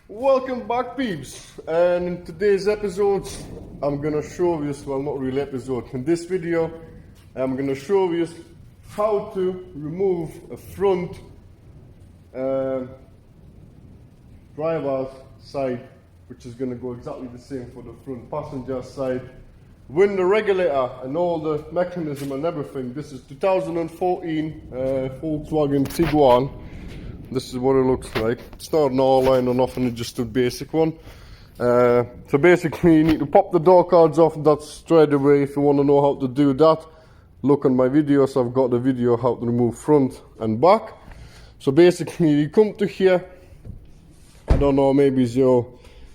Welcome back, peeps, and in today's episode I'm gonna show you, well, not really episode, in this video I'm gonna show you how to remove a front driver's side, which is gonna go exactly the same for the front passenger side, window regulator and all the mechanism and everything. This is 2014 Volkswagen Tiguan. This is what it looks like. It's not an all-line or nothing, it's just a basic one. So basically you need to pop the door cards off, that's straight away. If you want to know how to do that, look on my videos. I've got the video how to remove front and back. So basically you come to here, I don't know, maybe your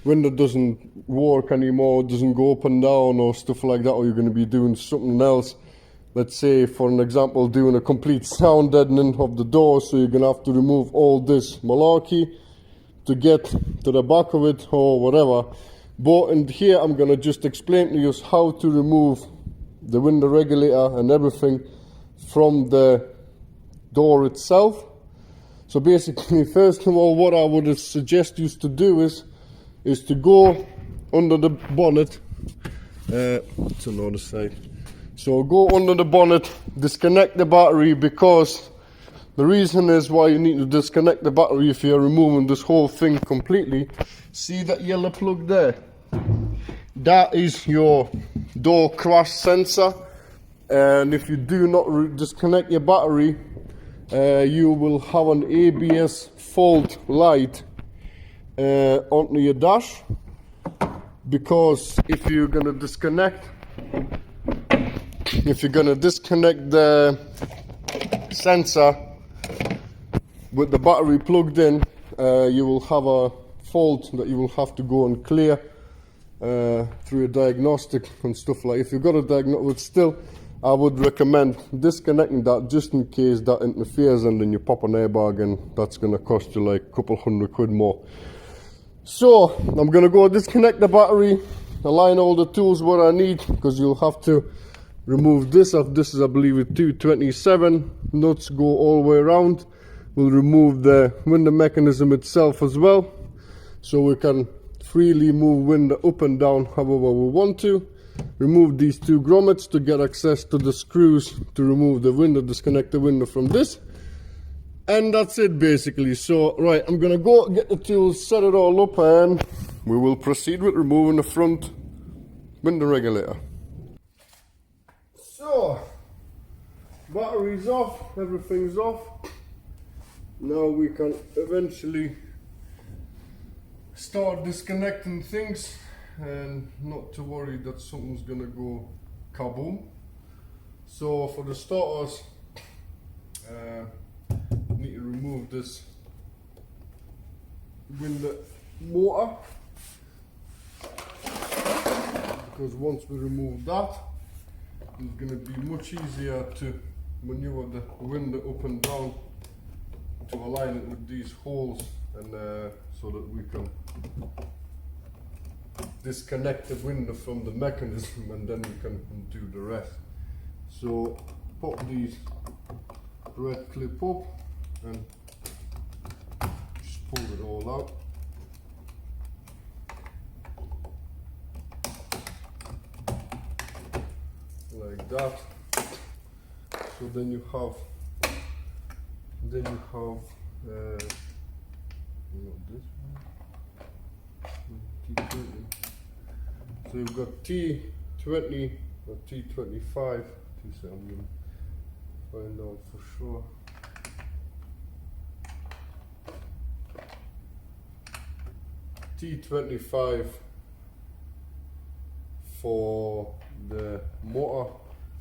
window doesn't work anymore, doesn't go up and down or stuff like that, or you're going to be doing something else. Let's say, for an example, doing a complete sound deadening of the door, so you're going to have to remove all this malarkey to get to the back of it or whatever. But in here I'm going to just explain to you how to remove the window regulator and everything from the door itself. So basically, first of all, what I would suggest you to do is to go under the bonnet. It's on the other side. So go under the bonnet, disconnect the battery, because the reason is why you need to disconnect the battery if you're removing this whole thing completely. See that yellow plug there? That is your door crash sensor, and if you do not disconnect your battery, you will have an ABS fault light onto your dash, because if you're going to disconnect the sensor with the battery plugged in, you will have a fault that you will have to go and clear through a diagnostic and stuff like. If you've got a diagnostic, still I would recommend disconnecting that, just in case that interferes and then you pop an airbag and that's going to cost you like a couple £100 more. So I'm going to go disconnect the battery, align all the tools what I need, because you'll have to remove this off. This is, I believe, a 227 nuts, go all the way around. We'll remove the window mechanism itself as well, so we can freely move window up and down however we want to. Remove these two grommets to get access to the screws to remove the window, disconnect the window from this, and that's it basically. So right, I'm gonna go get the tools, set it all up, and we will proceed with removing the front window regulator. So battery's off, everything's off. Now we can eventually start disconnecting things, and not to worry that something's gonna go kaboom. So for the starters, need to remove this window motor, because once we remove that, it's going to be much easier to maneuver the window up and down to align it with these holes, and so that we can disconnect the window from the mechanism, and then we can do the rest. So pop these red clip up and just pull it all out. Like that. So then you have not this one, T20. So you've got T20 or T25. I'm going to find out for sure. T25 for the motor,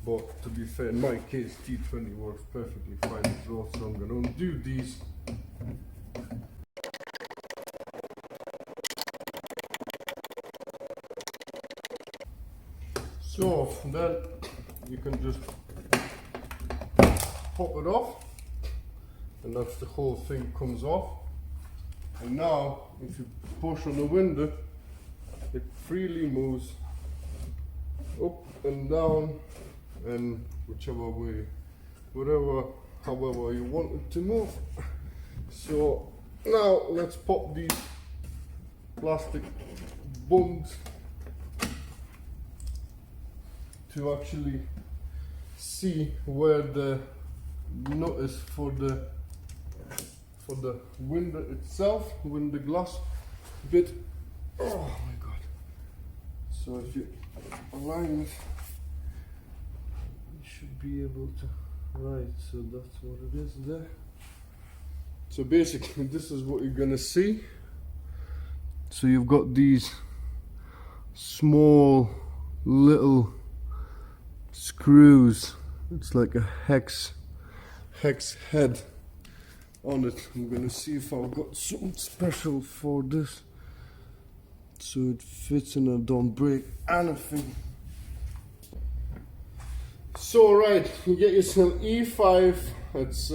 but to be fair, in my case T20 works perfectly fine as well. So I'm going to undo these. So then you can just pop it off, and that's the whole thing comes off. And now if you push on the window, it freely moves up and down, and whichever way, however you want it to move. So now let's pop these plastic bunds to actually see where the nut is for the window itself, window glass bit. Oh my god. So if you align it, you should be able to, right, so that's what it is there. So basically this is what you're gonna see. So you've got these small little screws. It's like a hex head on it. I'm gonna see if I've got something special for this so it fits and I don't break anything. So right, you get yourself E5. It's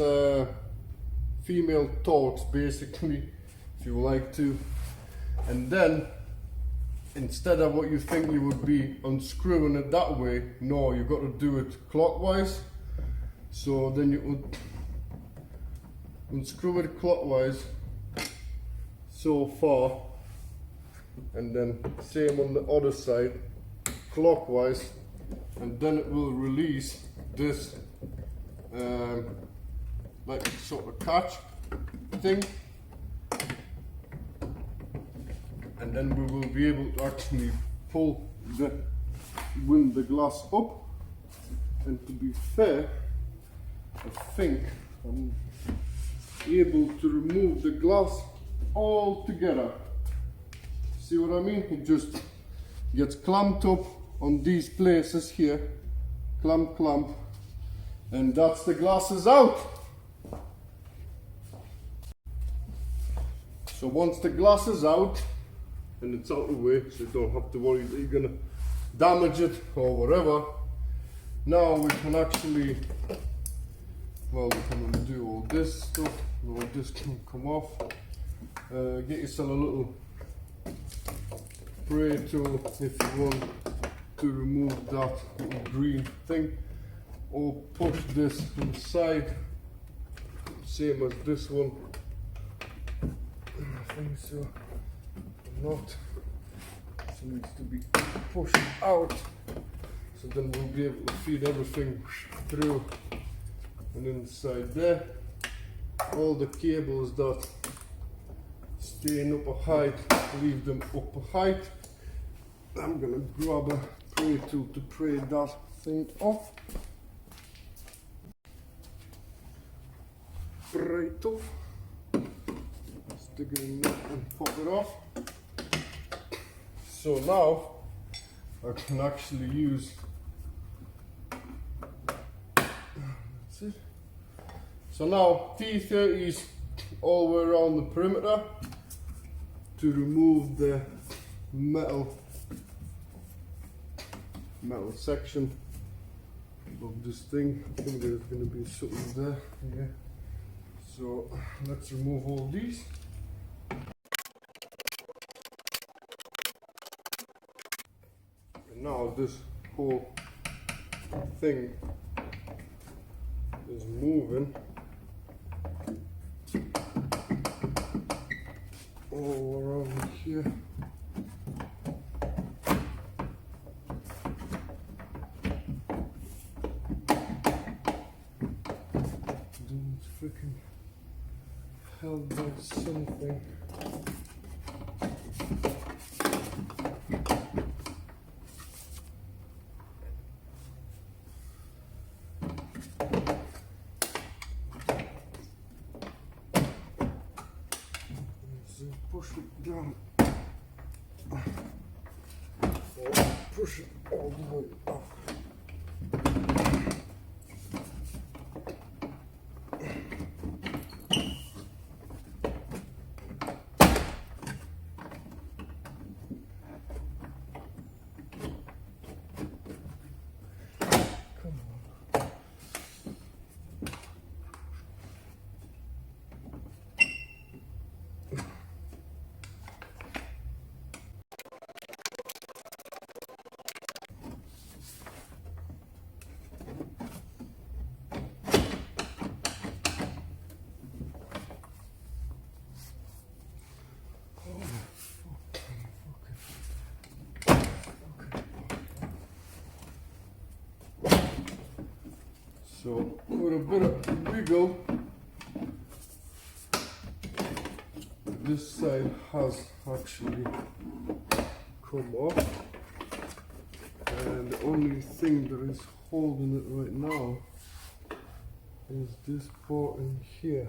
female Torx basically, if you like to. And then instead of what you think you would be unscrewing it that way, no, you've got to do it clockwise. So then you would unscrew it clockwise so far, and then same on the other side, clockwise, and then it will release this like sort of catch thing, and then we will be able to actually pull the window glass up. And to be fair, I think I'm able to remove the glass all together. See what I mean? It just gets clamped up on these places here, clamp, and that's the glass is out. So once the glass is out and it's out of the way, so you don't have to worry that you're gonna damage it or whatever, now we can actually, well, we can undo all this stuff, all this can come off. Get yourself a little spray tool if you want to remove that little green thing, or push this inside, same as this one. I think so, not, so it needs to be pushed out, so then we'll be able to feed everything through. And inside there, all the cables that staying up a height, leave them up a height. I'm gonna grab a pray tool to pray that thing off. Right off. Stick it in there and pop it off. So now I can actually use, that's it. So now T30s all the way around the perimeter to remove the metal section of this thing. I think there's going to be something there. Yeah. So let's remove all these. And now this whole thing is moving all around here. It's freaking held by something. Push it down, or push it all the way up. So with a bit of wiggle, this side has actually come off, and the only thing that is holding it right now is this part in here.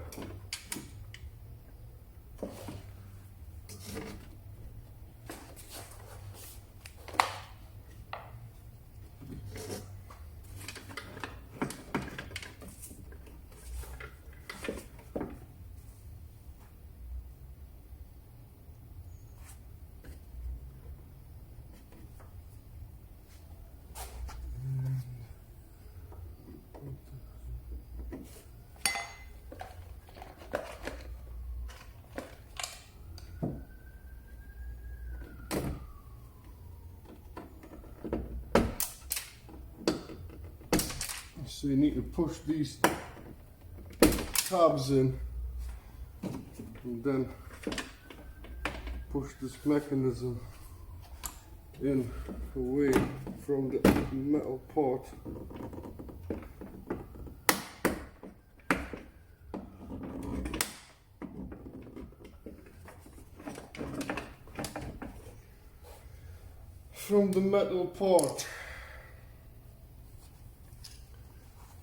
So you need to push these tabs in and then push this mechanism in away from the metal part. From the metal part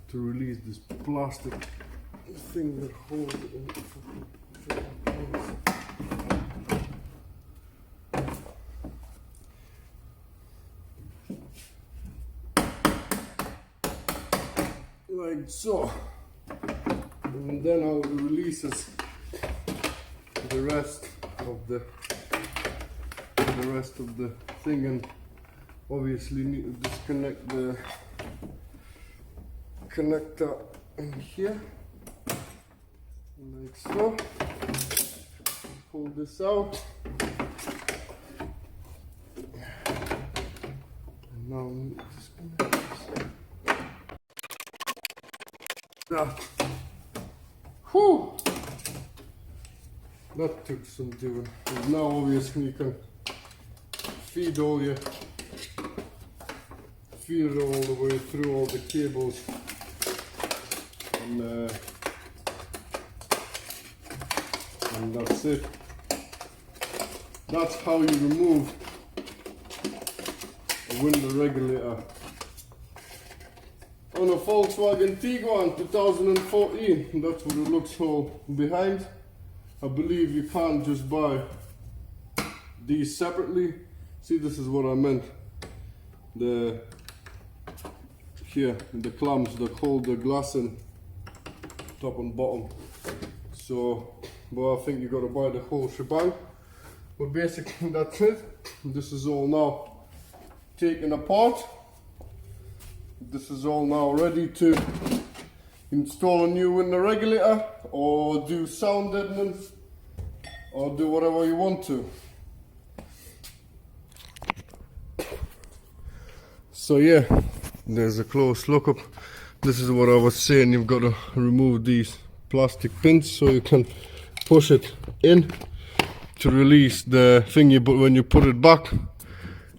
to release this plastic thing that holds it in place. Like so. And then I'll release the rest of the thing, and obviously need to disconnect the connector in here, like so. Pull this out, and now we need to disconnect this. That. Whew! That took some doing. And now obviously you can feed it all the way through all the cables, and that's it. That's how you remove a window regulator on a Volkswagen Tiguan 2014. That's what it looks like behind. I believe you can't just buy these separately. See, this is what I meant. The clamps that hold the glass in, top and bottom. So, well, I think you got to buy the whole shebang. But basically, that's it. This is all now taken apart. This is all now ready to install a new window regulator, or do sound deadening, or do whatever you want to. So yeah, there's a close look up. This is what I was saying, you've got to remove these plastic pins so you can push it in to release the thingy, but when you put it back,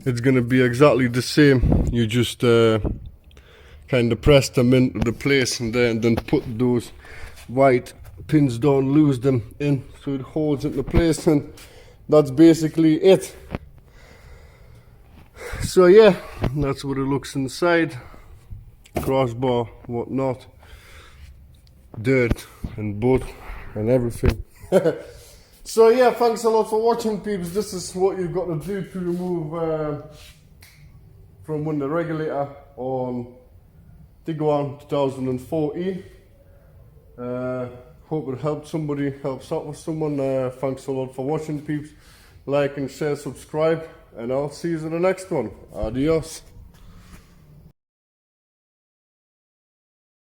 it's going to be exactly the same. You just kind of press them into the place and then put those white pins down, lose them in so it holds into place, and that's basically it. So yeah, that's what it looks inside. Crossbar, whatnot, dirt and boot and everything. So yeah, thanks a lot for watching, peeps. This is what you've got to do to remove from window regulator on Tiguan 2014. Hope it helped somebody, helps out with someone. Thanks a lot for watching, peeps. Like and share, subscribe, and I'll see you in the next one. Adios.